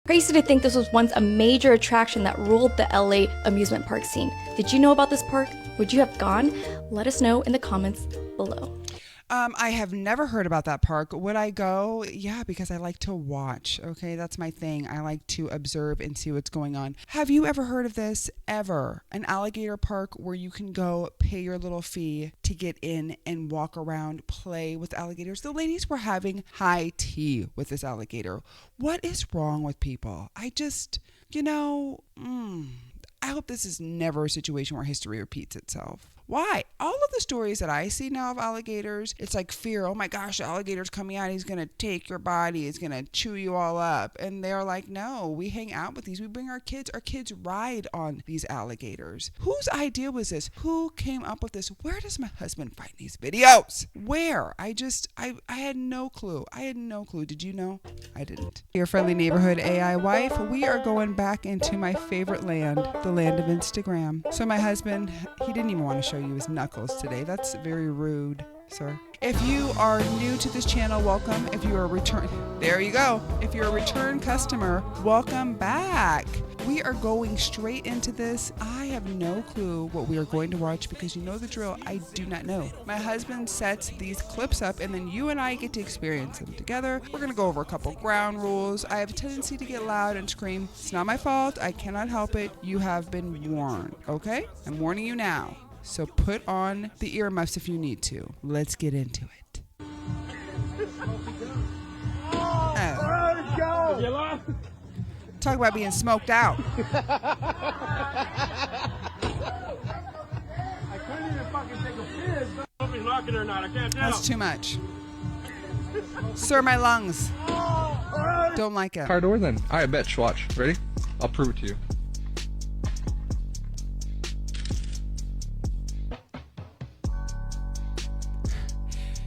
Crazy to think this was once a major attraction that ruled the LA amusement park scene. Did you know about this park? Would you have gone? Let us know in the comments below. I have never heard about that park. Would I go? Yeah, because I like to watch. Okay, that's my thing. I like to observe and see what's going on. Have you ever heard of this? Ever? An alligator park where you can go pay your little fee to get in and walk around, play with alligators. The ladies were having high tea with this alligator. What is wrong with people? I just, I hope this is never a situation where history repeats itself. Why? All of the stories that I see now of alligators, it's like fear. Oh my gosh, the alligator's coming out. He's going to take your body. He's going to chew you all up. And they're like, no, we hang out with these. We bring our kids. Our kids ride on these alligators. Whose idea was this? Who came up with this? Where does my husband find these videos? Where? I had no clue. I had no clue. Did you know? I didn't. Your friendly neighborhood AI wife, we are going back into my favorite land, the land of Instagram. So my husband, he didn't even want to show you his knuckles today. That's very rude, sir. If you are new to this channel, welcome. If you are a return, there you go. If you're a return customer, welcome back. We are going straight into this. I have no clue what we are going to watch because you know the drill. I do not know. My husband sets these clips up and then you and I get to experience them together. We're going to go over a couple ground rules. I have a tendency to get loud and scream. It's not my fault. I cannot help it. You have been warned, okay? I'm warning you now. So put on the earmuffs if you need to. Let's get into it. Oh. Talk about being smoked out. I couldn't even fucking take a piss. Hope he's locking or not. I can't tell. That's too much. Sir, my lungs. Don't like it. Car door then. Alright, bitch. Watch. Ready? I'll prove it to you.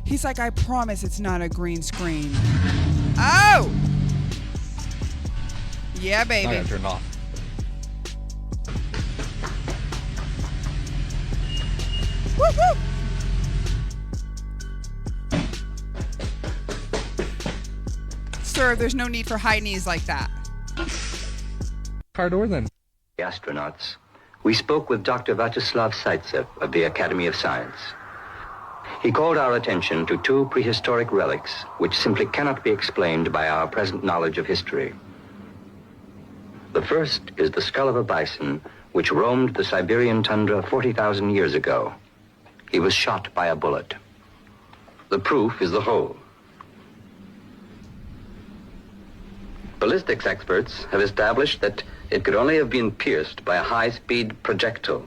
He's like, I promise it's not a green screen. Oh! Yeah, baby. I gotta turn it off. Woo woo! Sir, there's no need for high knees like that. Car door then. The astronauts, we spoke with Dr. Vyacheslav Zaitsev of the Academy of Science. He called our attention to two prehistoric relics which simply cannot be explained by our present knowledge of history. The first is the skull of a bison which roamed the Siberian tundra 40,000 years ago. He was shot by a bullet. The proof is the hole. Ballistics experts have established that it could only have been pierced by a high-speed projectile,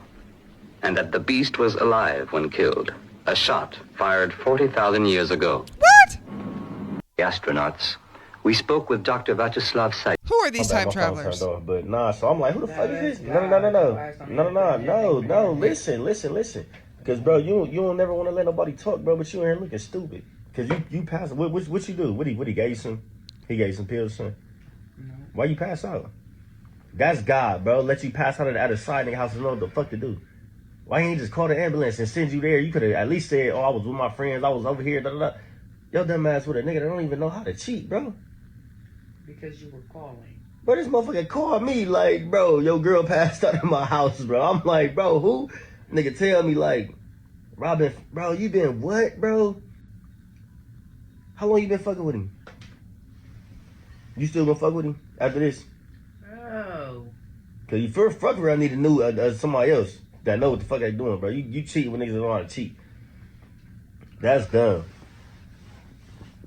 and that the beast was alive when killed. A shot fired 40,000 years ago. What? The astronauts, we spoke with Dr. Vyacheslav Zaitsev. Who are these time travelers? But nah, so I'm like, who the fuck is this? No. Listen. Because, bro, you don't never want to let nobody talk, bro, but you in here looking stupid. Because you pass. What you do? What he gave you some? He gave you some pills, son? No. Why you pass out? That's God, bro. Let you pass out at the side of the house and know what the fuck to do. Why ain't he just call the ambulance and send you there? You could have at least said, oh, I was with my friends. I was over here. Yo, dumb ass with a nigga that don't even know how to cheat, bro. Because you were calling. Bro, this motherfucker called me like, bro, your girl passed out in my house, bro. I'm like, bro, who? Nigga tell me like, Robin, bro, you been what, bro? How long you been fucking with him? You still gonna fuck with him after this? Oh. Cause you first fuck around need to know somebody else that know what the fuck they doing, bro. You cheat when niggas don't know how to cheat. That's dumb.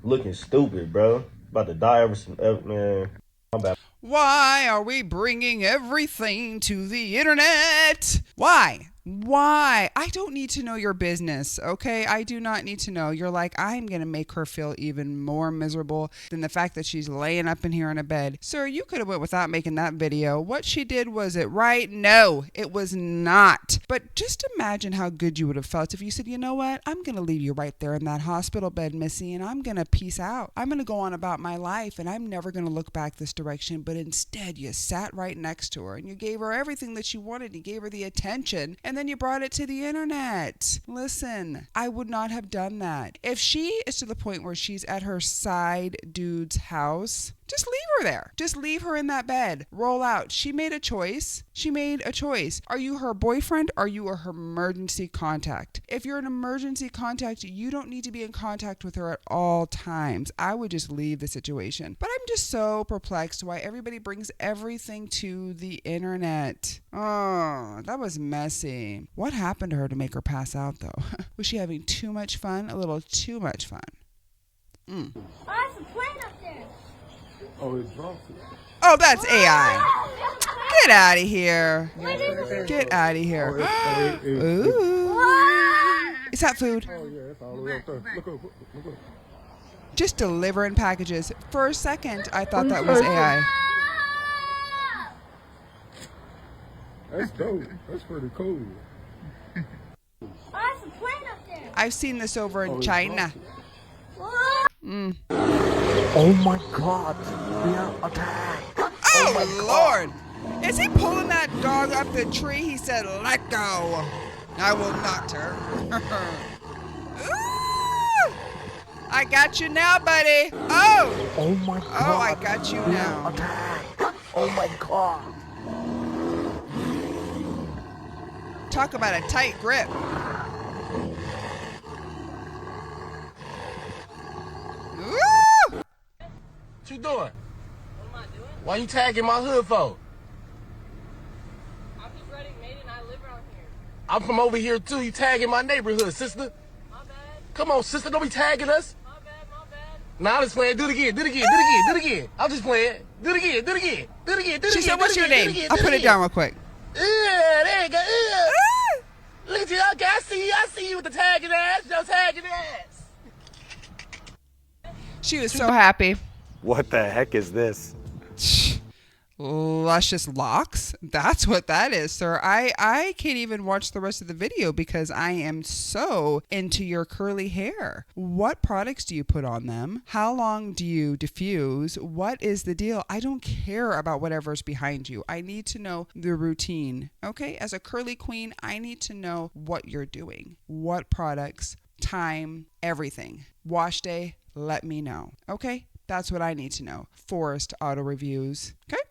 Looking stupid, bro. About to die over some, man. I'm bad. Why are we bringing everything to the internet? Why? I don't need to know your business, okay? I do not need to know. You're like, I'm going to make her feel even more miserable than the fact that she's laying up in here in a bed. Sir, you could have went without making that video. What she did, was it right? No, it was not. But just imagine how good you would have felt if you said, you know what? I'm going to leave you right there in that hospital bed, Missy, and I'm going to peace out. I'm going to go on about my life, and I'm never going to look back this direction. But instead, you sat right next to her, and you gave her everything that she wanted. You gave her the attention, and then you brought it to the internet. Listen, I would not have done that. If she is to the point where she's at her side dude's house Just leave her there. Just leave her in that bed. Roll out. She made a choice. She made a choice. Are you her boyfriend? Or are you her emergency contact? If you're an emergency contact, you don't need to be in contact with her at all times. I would just leave the situation. But I'm just so perplexed why everybody brings everything to the internet. Oh, that was messy. What happened to her to make her pass out, though? Was she having too much fun? A little too much fun. Oh, there's a plane up there. Oh, it dropped it. Oh, that's AI. Get out of here. Get out of here. Ooh. Is that food? Oh, yeah, it's all the way up there. Look up. Just delivering packages. For a second, I thought that was AI. That's dope. That's pretty cool. Oh, there's a plane up there. I've seen this over in China. Oh my God, we are attacked. Oh, Lord. Is he pulling that dog up the tree? He said, let go. I will not her. Ooh, I got you now, buddy. Oh. Oh my God. Oh, I got you now. Attacked. Oh my God. Talk about a tight grip. Woo! What you doing? What am I doing? Why you tagging my hood for? I'm just writing made and I live around here. I'm from over here too. You tagging my neighborhood, sister. My bad. Come on, sister, don't be tagging us. My bad. Nah, I'm just playing. Do it again. Do it again. Do it again. Do it again. I'm just playing. Do it again. Do it again. Do it again. Do it again. She said, what's your name? I'll put it down real quick. There you go. Look at you. Okay, I see you. I see you with the tagging ass. No tagging ass. She was so happy. What the heck is this? Luscious locks? That's what that is, sir. I can't even watch the rest of the video because I am so into your curly hair. What products do you put on them? How long do you diffuse? What is the deal? I don't care about whatever's behind you. I need to know the routine. Okay? As a curly queen, I need to know what you're doing. What products, time, everything. Wash day, let me know. Okay? That's what I need to know. Forest Auto Reviews. Okay?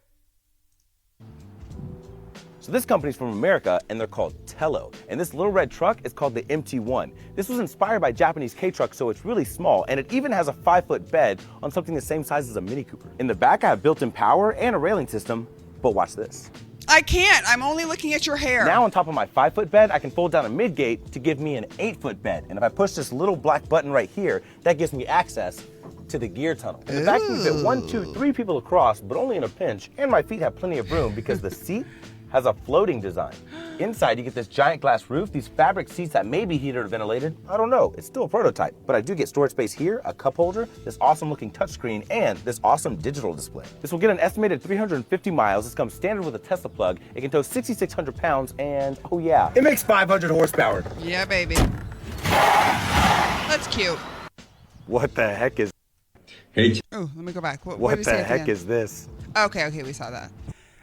So this company's from America, and they're called Tello. And this little red truck is called the MT1. This was inspired by Japanese K-trucks, so it's really small, and it even has a 5-foot bed on something the same size as a Mini Cooper. In the back, I have built-in power and a railing system, but watch this. I can't. I'm only looking at your hair. Now on top of my 5-foot bed, I can fold down a mid-gate to give me an 8-foot bed. And if I push this little black button right here, that gives me access to the gear tunnel. In the back, you can fit 1, 2, 3 people across, but only in a pinch, and my feet have plenty of room because the seat has a floating design. Inside, you get this giant glass roof, these fabric seats that may be heated or ventilated. I don't know, it's still a prototype, but I do get storage space here, a cup holder, this awesome looking touchscreen, and this awesome digital display. This will get an estimated 350 miles. This comes standard with a Tesla plug. It can tow 6,600 pounds, and oh yeah, it makes 500 horsepower. Yeah, baby. That's cute. What the heck is... Hey, oh, let me go back. What the heck is this? Okay, we saw that.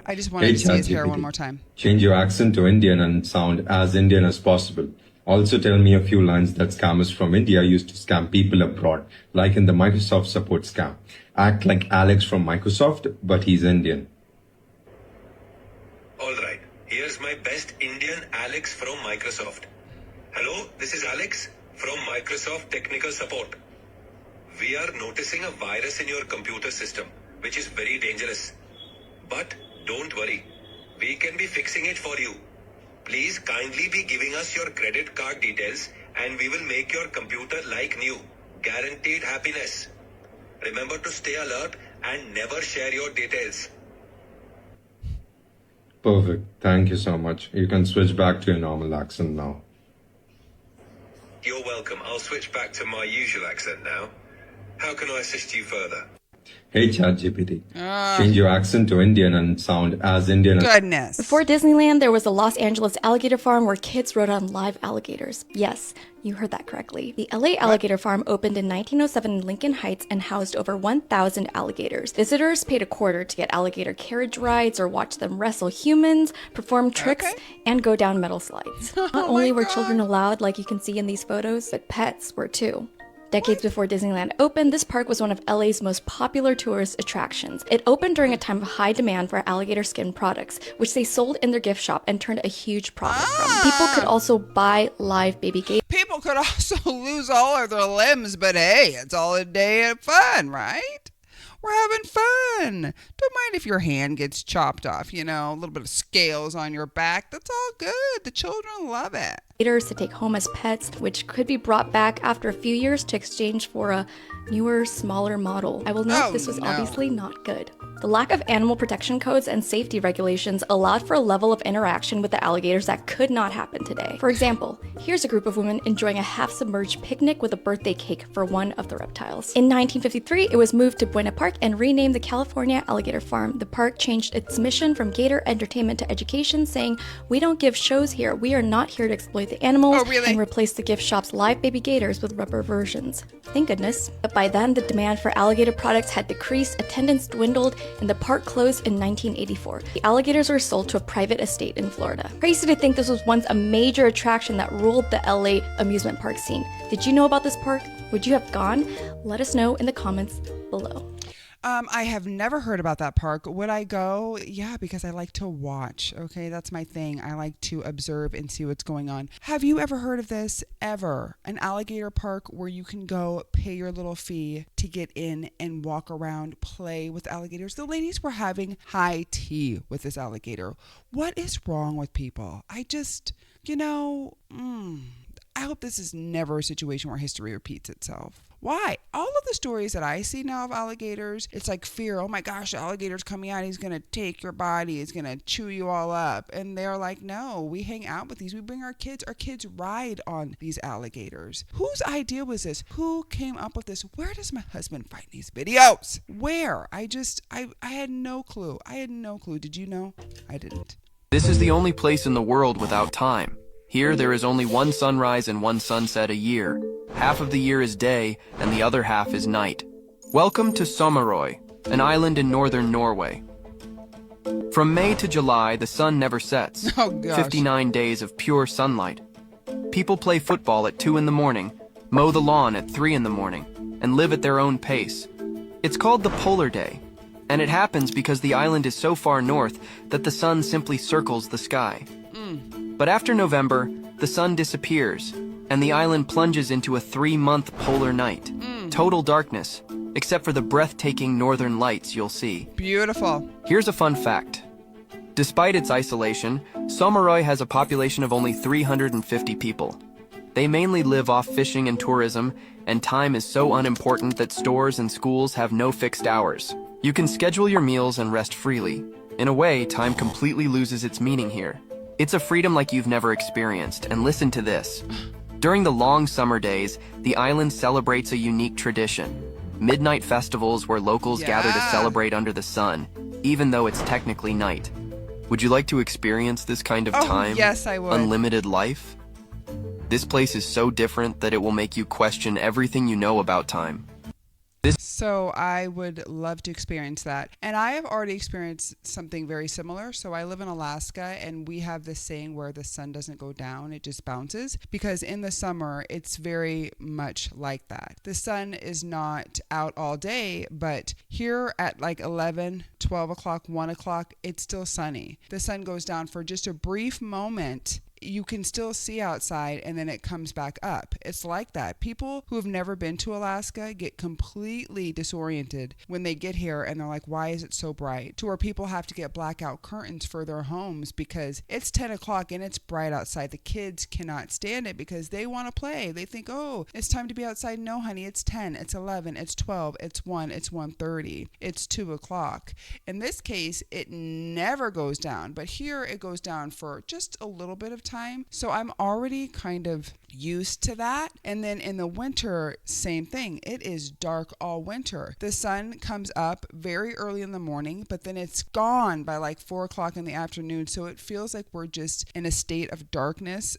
I just wanted to see his hair one more time. Change your accent to Indian and sound as Indian as possible. Also tell me a few lines that scammers from India use to scam people abroad, like in the Microsoft support scam. Act like Alex from Microsoft, but he's Indian. Alright, here's my best Indian Alex from Microsoft. Hello, this is Alex from Microsoft Technical Support. We are noticing a virus in your computer system, which is very dangerous. But don't worry, we can be fixing it for you. Please kindly be giving us your credit card details and we will make your computer like new. Guaranteed happiness. Remember to stay alert and never share your details. Perfect. Thank you so much. You can switch back to your normal accent now. You're welcome. I'll switch back to my usual accent now. How can I assist you further? Hey ChatGPT, change your accent to Indian and sound as Indian as... Goodness. Before Disneyland, there was the Los Angeles Alligator Farm where kids rode on live alligators. Yes, you heard that correctly. The LA Alligator Farm opened in 1907 in Lincoln Heights and housed over 1,000 alligators. Visitors paid $0.25 to get alligator carriage rides or watch them wrestle humans, perform tricks, and go down metal slides. Not only were children allowed, like you can see in these photos, but pets were too. Decades before Disneyland opened, this park was one of LA's most popular tourist attractions. It opened during a time of high demand for alligator skin products, which they sold in their gift shop and turned a huge profit from. People could also buy live baby gators. People could also lose all of their limbs, but hey, it's all a day of fun, right? We're having fun. Don't mind if your hand gets chopped off, you know, a little bit of scales on your back. That's all good. The children love it. To take home as pets, which could be brought back after a few years to exchange for a newer, smaller model. I will note this was obviously not good. The lack of animal protection codes and safety regulations allowed for a level of interaction with the alligators that could not happen today. For example, here's a group of women enjoying a half-submerged picnic with a birthday cake for one of the reptiles. In 1953, it was moved to Buena Park and renamed the California Alligator Farm. The park changed its mission from gator entertainment to education, saying, "We don't give shows here. We are not here to exploit the animals," and replaced the gift shop's live baby gators with rubber versions. Thank goodness. But by then, the demand for alligator products had decreased, attendance dwindled, and the park closed in 1984. The alligators were sold to a private estate in Florida. Crazy to think this was once a major attraction that ruled the LA amusement park scene. Did you know about this park? Would you have gone? Let us know in the comments below. I have never heard about that park. Would I go? Yeah, because I like to watch. Okay, that's my thing. I like to observe and see what's going on. Have you ever heard of this? Ever? An alligator park where you can go pay your little fee to get in and walk around, play with alligators. The ladies were having high tea with this alligator. What is wrong with people? I just, I hope this is never a situation where history repeats itself. Why? All of the stories that I see now of alligators, it's like fear. Oh my gosh, the alligator's coming out. He's going to take your body. He's going to chew you all up. And they're like, no, we hang out with these. We bring our kids. Our kids ride on these alligators. Whose idea was this? Who came up with this? Where does my husband find these videos? Where? I had no clue. I had no clue. Did you know? I didn't. This is the only place in the world without time. Here there is only one sunrise and one sunset a year. Half of the year is day, and the other half is night. Welcome to Sommerøy, an island in northern Norway. From May to July, the sun never sets. 59 days of pure sunlight. People play football at 2 in the morning, mow the lawn at 3 in the morning, and live at their own pace. It's called the polar day, and it happens because the island is so far north that the sun simply circles the sky. But after November, the sun disappears, and the island plunges into a 3-month polar night. Total darkness, except for the breathtaking northern lights you'll see. Beautiful. Here's a fun fact. Despite its isolation, Sommerøy has a population of only 350 people. They mainly live off fishing and tourism, and time is so unimportant that stores and schools have no fixed hours. You can schedule your meals and rest freely. In a way, time completely loses its meaning here. It's a freedom like you've never experienced, and listen to this. During the long summer days, the island celebrates a unique tradition. Midnight festivals where locals gather to celebrate under the sun, even though it's technically night. Would you like to experience this kind of time? Yes, I would. Unlimited life? This place is so different that it will make you question everything you know about time. So I would love to experience that. And I have already experienced something very similar. So I live in Alaska, and we have this saying where the sun doesn't go down, it just bounces. Because in the summer, it's very much like that. The sun is not out all day, but here at like 11, 12 o'clock, 1 o'clock, it's still sunny. The sun goes down for just a brief moment. You can still see outside, and then it comes back up. It's like that. People who have never been to Alaska get completely disoriented when they get here, and they're like, why is it so bright? To where people have to get blackout curtains for their homes because it's 10 o'clock and it's bright outside. The kids cannot stand it because they want to play. They think, oh, it's time to be outside. No, honey, it's 10, it's 11, it's 12, it's 1, it's 1:30, it's 2 o'clock. In this case, it never goes down, but here it goes down for just a little bit of time. So I'm already kind of used to that. And then in the winter, same thing. It is dark all winter. The sun comes up very early in the morning, but then it's gone by like 4 o'clock in the afternoon. So it feels like we're just in a state of darkness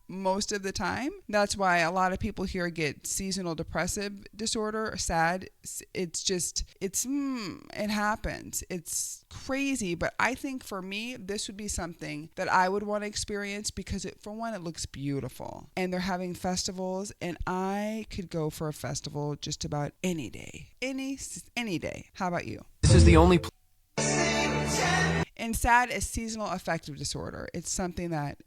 most of the time. That's why a lot of people here get seasonal depressive disorder, or sad. It happens. It's crazy, but I think for me, this would be something that I would want to experience because for one, it looks beautiful and they're having festivals, and I could go for a festival just about any day. Any day. How about you? This is the only And SAD is seasonal affective disorder. It's something that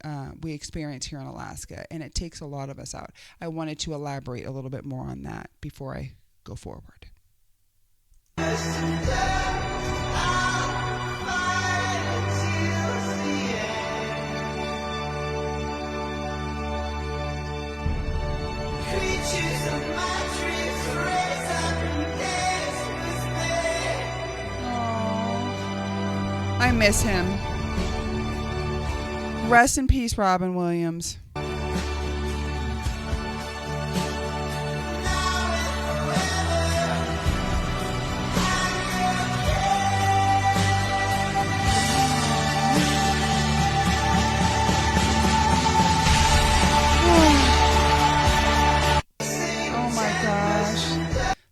we experience here in Alaska, and it takes a lot of us out. I wanted to elaborate a little bit more on that before I go forward. I miss him. Rest in peace, Robin Williams.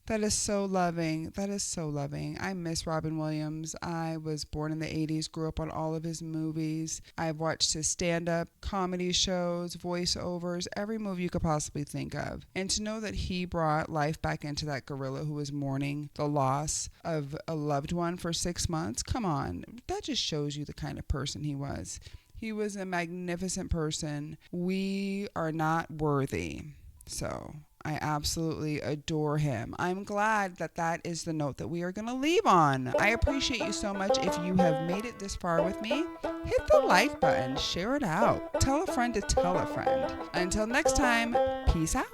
That is so loving. That is so loving. I miss Robin Williams. I was born in the 80s, grew up on all of his movies. I've watched his stand-up comedy shows, voiceovers, every movie you could possibly think of. And to know that he brought life back into that gorilla who was mourning the loss of a loved one for 6 months, come on. That just shows you the kind of person he was. He was a magnificent person. We are not worthy. So I absolutely adore him. I'm glad that that is the note that we are going to leave on. I appreciate you so much. If you have made it this far with me, hit the like button, share it out, tell a friend to tell a friend. Until next time, peace out.